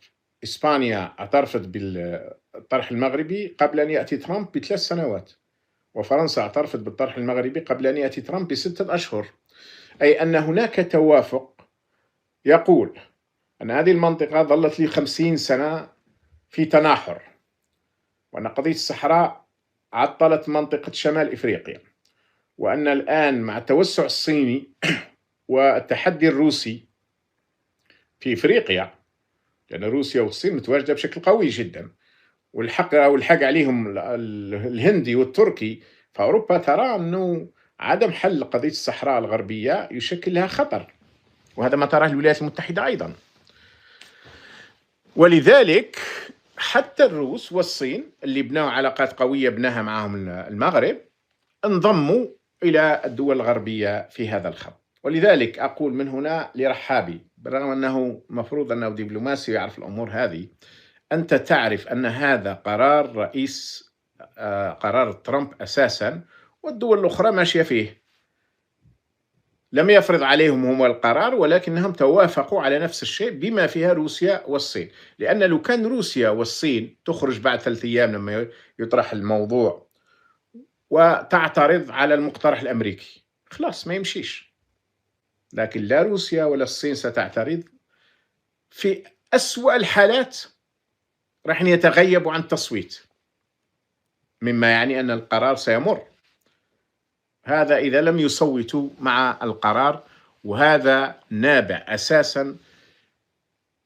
إسبانيا اعترفت بالطرح المغربي قبل أن يأتي ترامب ب3 سنوات، وفرنسا اعترفت بالطرح المغربي قبل أن يأتي ترامب ب6 أشهر. أي أن هناك توافق يقول أن هذه المنطقة ظلت لي 50 سنة في تناحر، وأن قضية الصحراء عطلت منطقة شمال إفريقيا، وأن الآن مع التوسع الصيني والتحدي الروسي في إفريقيا، لأن روسيا والصين متواجدة بشكل قوي جدا، والحق عليهم الهندي والتركي، فأوروبا ترى أنه عدم حل قضية الصحراء الغربية يشكل لها خطر، وهذا ما تراه الولايات المتحدة أيضا. ولذلك حتى الروس والصين اللي بنوا علاقات قوية بناها معهم المغرب انضموا إلى الدول الغربية في هذا الخط. ولذلك أقول من هنا لرحابي، بالرغم أنه مفروض أنه دبلوماسي ويعرف الأمور هذه، أنت تعرف أن هذا قرار ترامب أساسا، والدول الأخرى ماشية فيه. لم يفرض عليهم هم القرار، ولكنهم توافقوا على نفس الشيء بما فيها روسيا والصين. لأن لو كان روسيا والصين تخرج بعد 3 أيام لما يطرح الموضوع وتعترض على المقترح الأمريكي، خلاص ما يمشيش. لكن لا روسيا ولا الصين ستعترض. في أسوأ الحالات راح يتغيبوا عن التصويت، مما يعني أن القرار سيمر. هذا إذا لم يصوتوا مع القرار، وهذا نابع أساسا.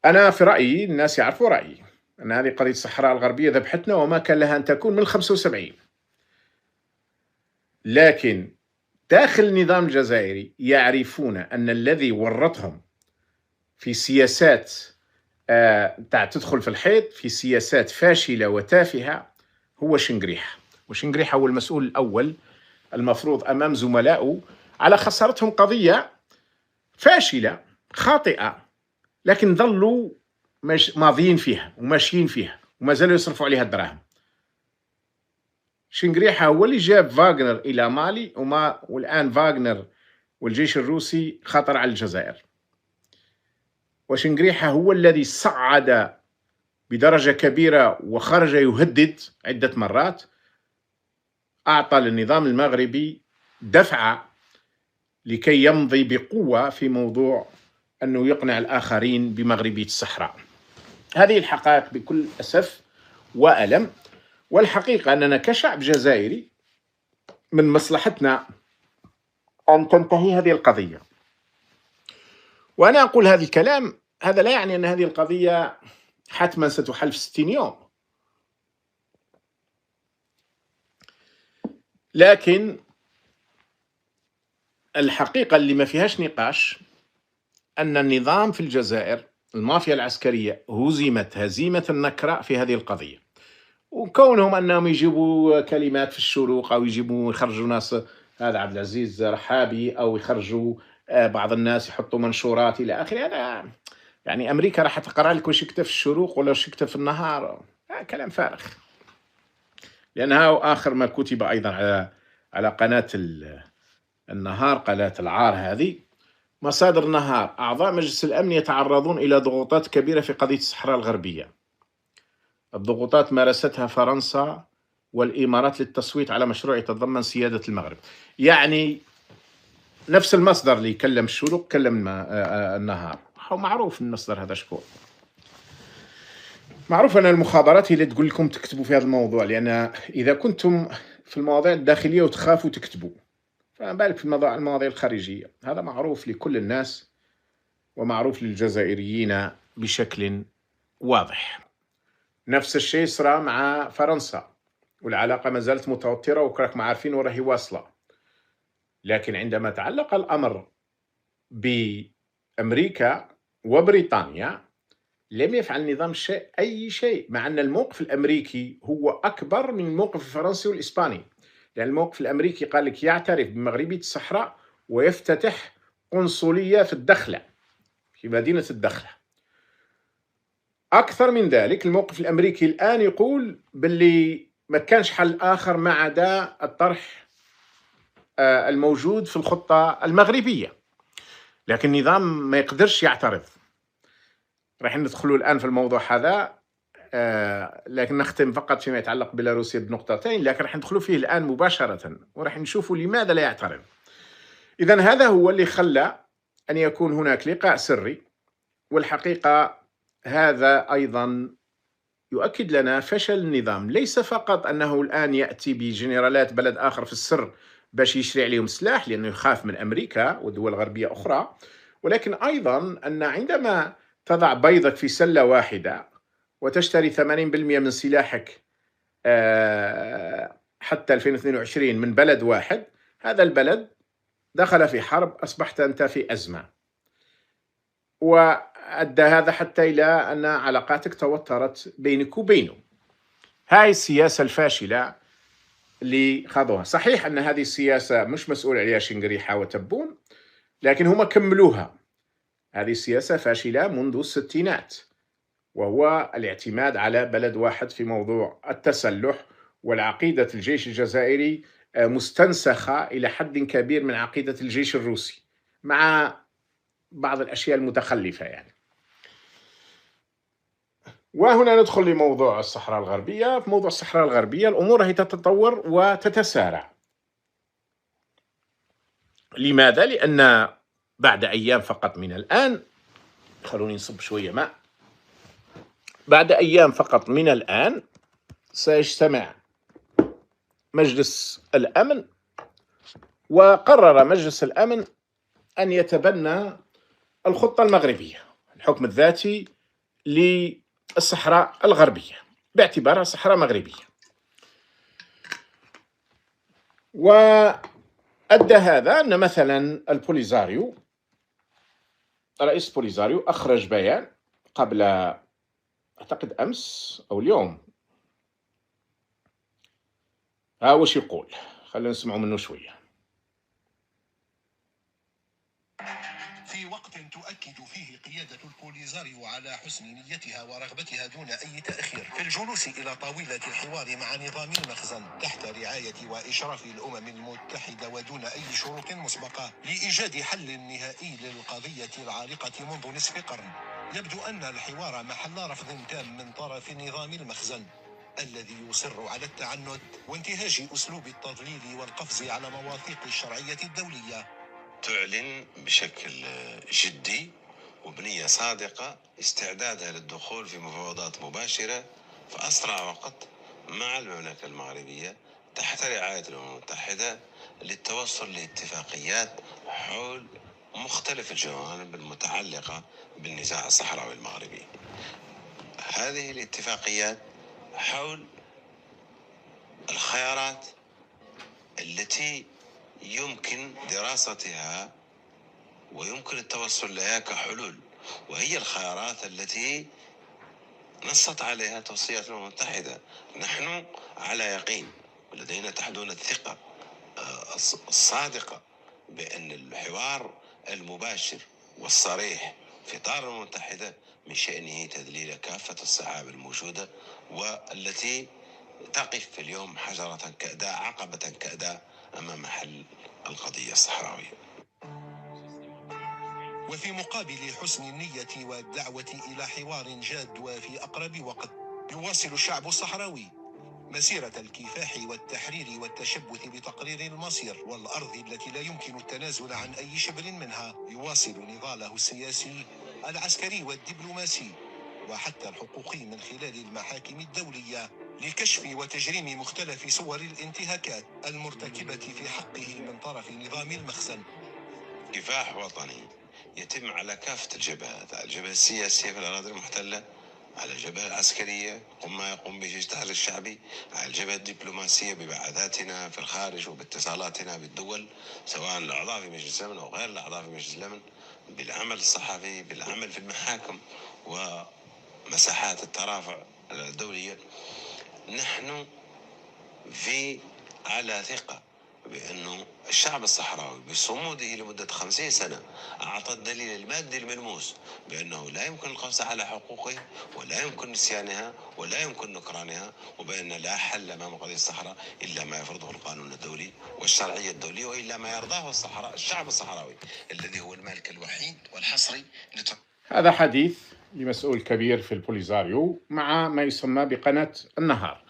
أنا في رأيي، الناس يعرفوا رأيي، أن هذه قضية الصحراء الغربية ذبحتنا وما كان لها أن تكون من 75. لكن داخل النظام الجزائري يعرفون أن الذي ورطهم في سياسات تدخل في الحيط، في سياسات فاشلة وتافهة، هو شنقريحة. وشنقريحة هو المسؤول الأول المفروض أمام زملائه على خسارتهم قضية فاشلة خاطئة، لكن ظلوا ماضيين فيها وماشيين فيها وما زالوا يصرفوا عليها الدراهم. شنقريحة هو اللي جاب فاغنر إلى مالي، والآن فاغنر والجيش الروسي خطر على الجزائر. وشنقريحة هو الذي صعد بدرجة كبيرة وخرج يهدد عدة مرات، أعطى للنظام المغربي دفعة لكي يمضي بقوة في موضوع أنه يقنع الآخرين بمغربية الصحراء. هذه الحقائق بكل أسف وألم. والحقيقة أننا كشعب جزائري من مصلحتنا أن تنتهي هذه القضية. وأنا أقول هذا الكلام، هذا لا يعني أن هذه القضية حتما ستحل في 60 يوم، لكن الحقيقة اللي ما فيهاش نقاش أن النظام في الجزائر، المافيا العسكرية، هزمت هزيمة النكراء في هذه القضية. وكونهم أنهم يجيبوا كلمات في الشروق أو يخرجوا ناس، هذا عبد العزيز رحابي، أو يخرجوا بعض الناس يحطوا منشورات إلى آخره، هذا يعني أمريكا راح تقرأ لك وش يكتب في الشروق ولا وش يكتب في النهار، كلام فارغ. لأنها آخر ما كتب أيضا على قناة النهار، قناة العار هذه، مصادر النهار: أعضاء مجلس الأمن يتعرضون إلى ضغوطات كبيرة في قضية الصحراء الغربية. الضغوطات مارستها فرنسا والإمارات للتصويت على مشروع يتضمن سيادة المغرب. يعني نفس المصدر اللي يكلم الشروق كلم النهار. هو معروف المصدر هذا شكون. معروف أن المخابرات هي اللي تقول لكم تكتبوا في هذا الموضوع، لأن إذا كنتم في المواضيع الداخلية وتخافوا تكتبوا، فما بالك في المواضيع الخارجية. هذا معروف لكل الناس ومعروف للجزائريين بشكل واضح. نفس الشيء صار مع فرنسا، والعلاقة ما زالت متوترة وكراكم عارفين وراهي واصلة. لكن عندما تعلق الأمر بأمريكا وبريطانيا لم يفعل النظام أي شيء، مع أن الموقف الأمريكي هو أكبر من الموقف الفرنسي والإسباني. لأن الموقف الأمريكي قال لك يعترف بمغربية الصحراء ويفتتح قنصلية في الدخلة، في مدينة الدخلة. أكثر من ذلك، الموقف الأمريكي الآن يقول باللي ما كانش حل آخر ما عدا الطرح الموجود في الخطة المغربية، لكن النظام ما يقدرش يعترض. راح ندخلوا الآن في الموضوع هذا، لكن نختم فقط فيما يتعلق بيلاروسيا بنقطتين، لكن راح ندخلوا فيه الآن مباشرة وراح نشوفوا لماذا لا يعترض. إذن هذا هو اللي خلى أن يكون هناك لقاء سري. والحقيقة هذا أيضا يؤكد لنا فشل النظام، ليس فقط أنه الآن يأتي بجنرالات بلد آخر في السر باش يشري عليهم سلاح لأنه يخاف من أمريكا ودول غربية أخرى، ولكن أيضا أن عندما تضع بيضك في سلة واحدة وتشتري 80% من سلاحك حتى 2022 من بلد واحد، هذا البلد دخل في حرب، أصبحت أنت في أزمة. وأدى هذا حتى إلى أن علاقاتك توترت بينك وبينه. هاي السياسة الفاشلة اللي خاضوها. صحيح أن هذه السياسة مش مسؤول عليها شنقريحة وتبون، لكن هم كملوها. هذه السياسة فاشلة منذ الستينات، وهو الاعتماد على بلد واحد في موضوع التسلح، والعقيدة الجيش الجزائري مستنسخة إلى حد كبير من عقيدة الجيش الروسي، مع بعض الأشياء المتخلفة يعني. وهنا ندخل لموضوع الصحراء الغربية. في موضوع الصحراء الغربية الأمور هي تتطور وتتسارع. لماذا؟ لأن بعد أيام فقط من الآن، خلوني نصب شوية ماء، بعد أيام فقط من الآن سيجتمع مجلس الأمن، وقرر مجلس الأمن أن يتبنى الخطة المغربية، الحكم الذاتي للصحراء الغربية باعتبارها صحراء مغربية. وأدى هذا أن مثلا البوليزاريو، رئيس بوليزاريو، أخرج بيان قبل أعتقد أمس أو اليوم. وش يقول؟ خلينا نسمعوا منه شوية. في وقت تؤكد فيه قيادة البوليزاريو على حسن نيتها ورغبتها دون أي تأخير في الجلوس إلى طاولة الحوار مع نظام المخزن تحت رعاية وإشراف الأمم المتحدة ودون أي شروط مسبقة لإيجاد حل نهائي للقضية العالقة منذ نصف قرن، يبدو أن الحوار محل رفض تام من طرف نظام المخزن الذي يصر على التعنت وانتهاج أسلوب التضليل والقفز على مواثيق الشرعية الدولية. تعلن بشكل جدي وبنية صادقة استعدادها للدخول في مفاوضات مباشرة في أسرع وقت مع المملكة المغربية تحت رعاية الأمم المتحدة للتوصل لاتفاقيات حول مختلف الجوانب المتعلقة بالنزاع الصحراوي المغربي. هذه الاتفاقيات حول الخيارات التي يمكن دراستها ويمكن التوصل لها كحلول، وهي الخيارات التي نصت عليها توصيات الأمم المتحدة. نحن على يقين ولدينا تحدون الثقة الصادقة بأن الحوار المباشر والصريح في إطار الأمم المتحدة من شأنه تذليل كافة الصعاب الموجودة والتي تقف في اليوم حجرة كأداء، عقبة كأداء أمام حل القضية الصحراوية. وفي مقابل حسن النية والدعوة إلى حوار جاد وفي أقرب وقت، يواصل الشعب الصحراوي مسيرة الكفاح والتحرير والتشبث بتقرير المصير والأرض التي لا يمكن التنازل عن أي شبر منها. يواصل نضاله السياسي، العسكري والدبلوماسي وحتى الحقوقي من خلال المحاكم الدولية لكشف وتجريم مختلف صور الانتهاكات المرتكبة في حقه من طرف نظام المخزن. كفاح وطني يتم على كافة الجبهات، الجبهة السياسية في الأراضي المحتلة، على الجبهة العسكرية ما يقوم به جيش التحرير الشعبي، على الجبهة الدبلوماسية ببعثاتنا في الخارج وباتصالاتنا بالدول، سواء الأعضاء في مجلس الأمن أو غير الأعضاء في مجلس الأمن، بالعمل الصحفي، بالعمل في المحاكم ومساحات الترافع الدولية. نحن على ثقة بأنه الشعب الصحراوي بصموده لمدة 50 سنة أعطى الدليل المادي الملموس بأنه لا يمكن القفز على حقوقه ولا يمكن نسيانها ولا يمكن نكرانها، وبأن لا حل أمام قضية الصحراء إلا ما يفرضه القانون الدولي والشرعية الدولية، وإلا ما يرضاه الشعب الصحراوي الذي هو المالك الوحيد والحصري. هذا حديث لمسؤول كبير في البوليزاريو مع ما يسمى بقناة النهار،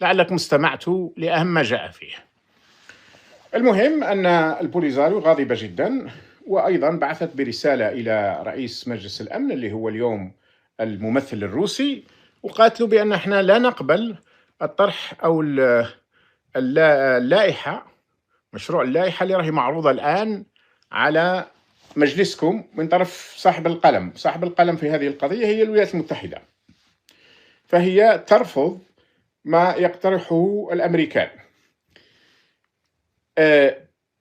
لعلكم استمعتوا لأهم ما جاء فيه. المهم أن البوليزاريو غاضبة جدا، وأيضا بعثت برسالة إلى رئيس مجلس الأمن اللي هو اليوم الممثل الروسي، وقالت له بأن احنا لا نقبل الطرح أو اللائحة، مشروع اللائحة اللي راهي معروضة الآن على مجلسكم من طرف صاحب القلم في هذه القضية هي الولايات المتحدة، فهي ترفض ما يقترحه الأمريكان.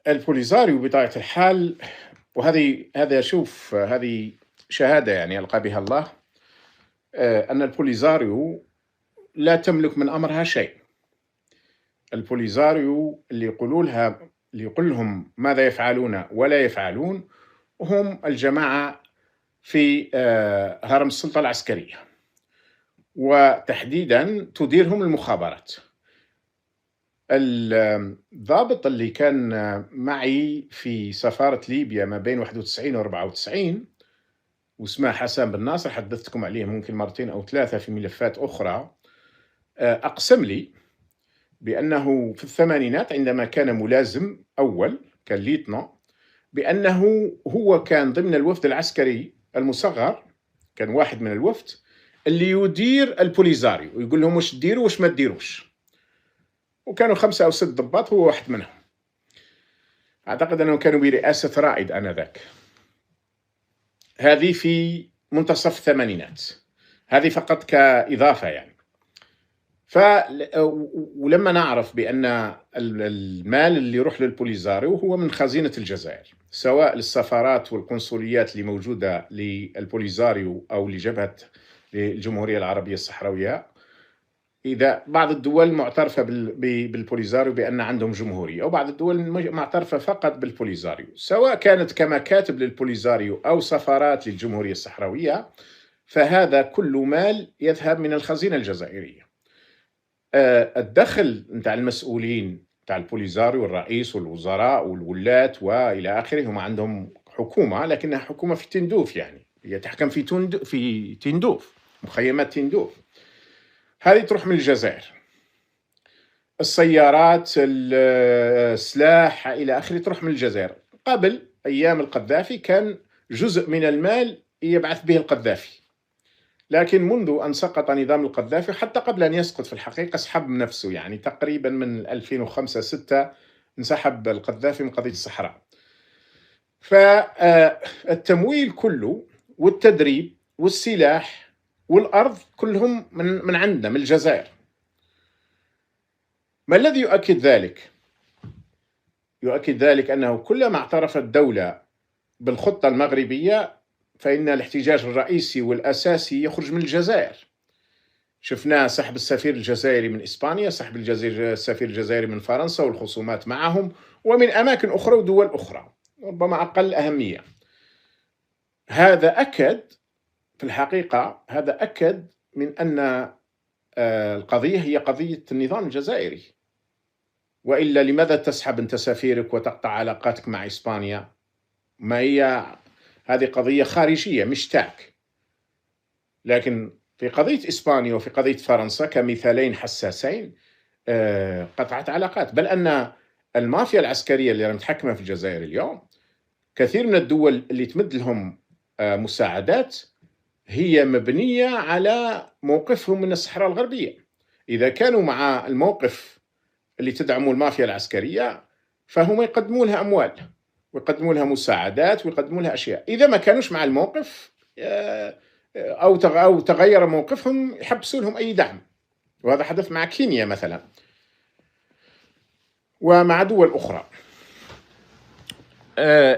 البوليزاريو بطبيعة الحال، هذه شهادة يعني يلقى بها الله، أن البوليزاريو لا تملك من أمرها شيء، البوليزاريو اللي يقول لهم ماذا يفعلون ولا يفعلون هم الجماعة في هرم السلطة العسكرية، وتحديدا تديرهم المخابرات. الضابط اللي كان معي في سفارة ليبيا ما بين 91 و 94 واسمه حسن بن ناصر، حدثتكم عليه ممكن مرتين أو ثلاثة في ملفات أخرى، أقسم لي بأنه في الثمانينات عندما كان ملازم أول، كان ليتنا، بأنه هو كان ضمن الوفد العسكري المصغر، كان واحد من الوفد اللي يدير البوليزاريو ويقول لهم وش تديروا وش ما تديروش، وكانوا 5 أو 6 ضباط، هو واحد منهم. أعتقد أنهم كانوا برئاسة رائد آنذاك. هذه في منتصف الثمانينات، هذه فقط كإضافة يعني. ولما نعرف بأن المال اللي يروح للبوليزاريو هو من خزينة الجزائر، سواء للسفارات والقنصليات اللي موجودة للبوليزاريو أو لجبهة الجمهورية العربية الصحراوية، إذا بعض الدول معترفة بالبوليزاريو بأن عندهم جمهورية، وبعض الدول معترفة فقط بالبوليزاريو، سواء كانت كمكاتب للبوليزاريو أو سفارات للجمهورية الصحراوية، فهذا كل مال يذهب من الخزينة الجزائرية. الدخل نتاع المسؤولين تاع البوليزاريو والرئيس والوزراء والولاة وإلى آخره، هم عندهم حكومة لكنها حكومة في تندوف، يعني هي تحكم في تندوف، مخيمات تندوف، هذه تروح من الجزائر. السيارات، السلاح إلى آخره تروح من الجزائر. قبل أيام القذافي كان جزء من المال يبعث به القذافي، لكن منذ أن سقط نظام القذافي، حتى قبل أن يسقط في الحقيقة، سحب نفسه، يعني تقريبا من 2005-2006 انسحب القذافي من قضية الصحراء. فالتمويل كله والتدريب والسلاح والأرض كلهم من عندنا، من الجزائر. ما الذي يؤكد ذلك؟ يؤكد ذلك أنه كلما اعترفت الدولة بالخطة المغربية فإن الاحتجاج الرئيسي والأساسي يخرج من الجزائر. شفنا سحب السفير الجزائري من إسبانيا، سحب السفير الجزائري من فرنسا والخصومات معهم، ومن أماكن أخرى ودول أخرى ربما أقل أهمية. هذا أكد في الحقيقة، هذا أكد من أن القضية هي قضية النظام الجزائري، وإلا لماذا تسحب أنت سفيرك وتقطع علاقاتك مع إسبانيا؟ ما هي هذه قضية خارجية مش تاعك. لكن في قضية إسبانيا وفي قضية فرنسا كمثالين حساسين قطعت علاقات، بل أن المافيا العسكرية اللي متحكمة في الجزائر اليوم، كثير من الدول اللي تمد لهم مساعدات هي مبنية على موقفهم من الصحراء الغربية. إذا كانوا مع الموقف اللي تدعموا المافيا العسكرية فهم يقدموا لها أموال ويقدموا لها مساعدات ويقدموا لها أشياء. إذا ما كانوش مع الموقف أو تغير موقفهم يحبسوا لهم أي دعم، وهذا حدث مع كينيا مثلا ومع دول أخرى.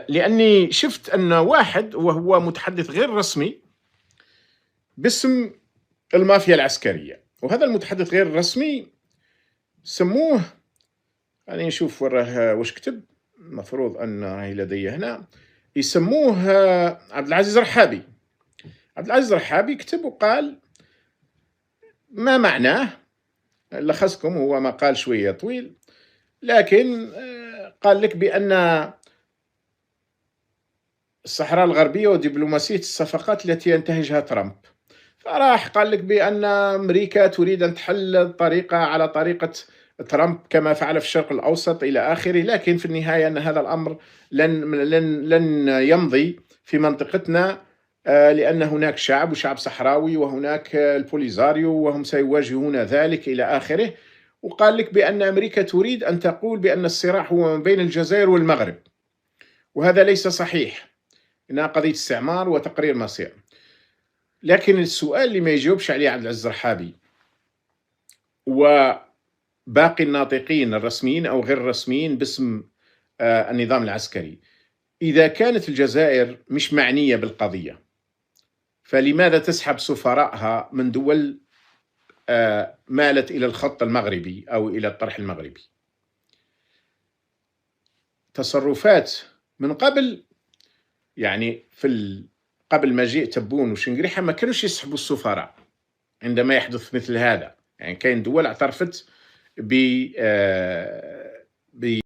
لأني شفت أن واحد وهو متحدث غير رسمي باسم المافيا العسكرية، وهذا المتحدث غير الرسمي سموه، يعني نشوف وراه وش كتب، المفروض أن راهي لدي هنا، يسموه عبد العزيز رحابي. عبد العزيز رحابي كتب وقال ما معناه، لخصكم، هو مقال شوية طويل، لكن قال لك بأن الصحراء الغربية ودبلوماسية الصفقات التي ينتهجها ترامب، فراح قال لك بأن أمريكا تريد أن تحل الطريقة على طريقة ترامب كما فعل في الشرق الأوسط إلى آخره، لكن في النهاية أن هذا الأمر لن يمضي في منطقتنا، لأن هناك شعب وشعب صحراوي وهناك البوليزاريو وهم سيواجهون ذلك إلى آخره. وقال لك بأن أمريكا تريد أن تقول بأن الصراع هو ما بين الجزائر والمغرب، وهذا ليس صحيح، إنها قضية استعمار وتقرير مصير. لكن السؤال اللي ما يجاوبش عليه عبد العزيز رحابي وباقي الناطقين الرسميين أو غير الرسميين باسم النظام العسكري، إذا كانت الجزائر مش معنية بالقضية فلماذا تسحب سفراءها من دول مالت إلى الخط المغربي أو إلى الطرح المغربي. تصرفات من قبل، يعني قبل مجيء تبون وشنقريحة ما كانوش يسحبوا السفراء عندما يحدث مثل هذا. يعني كاين دول اعترفت ب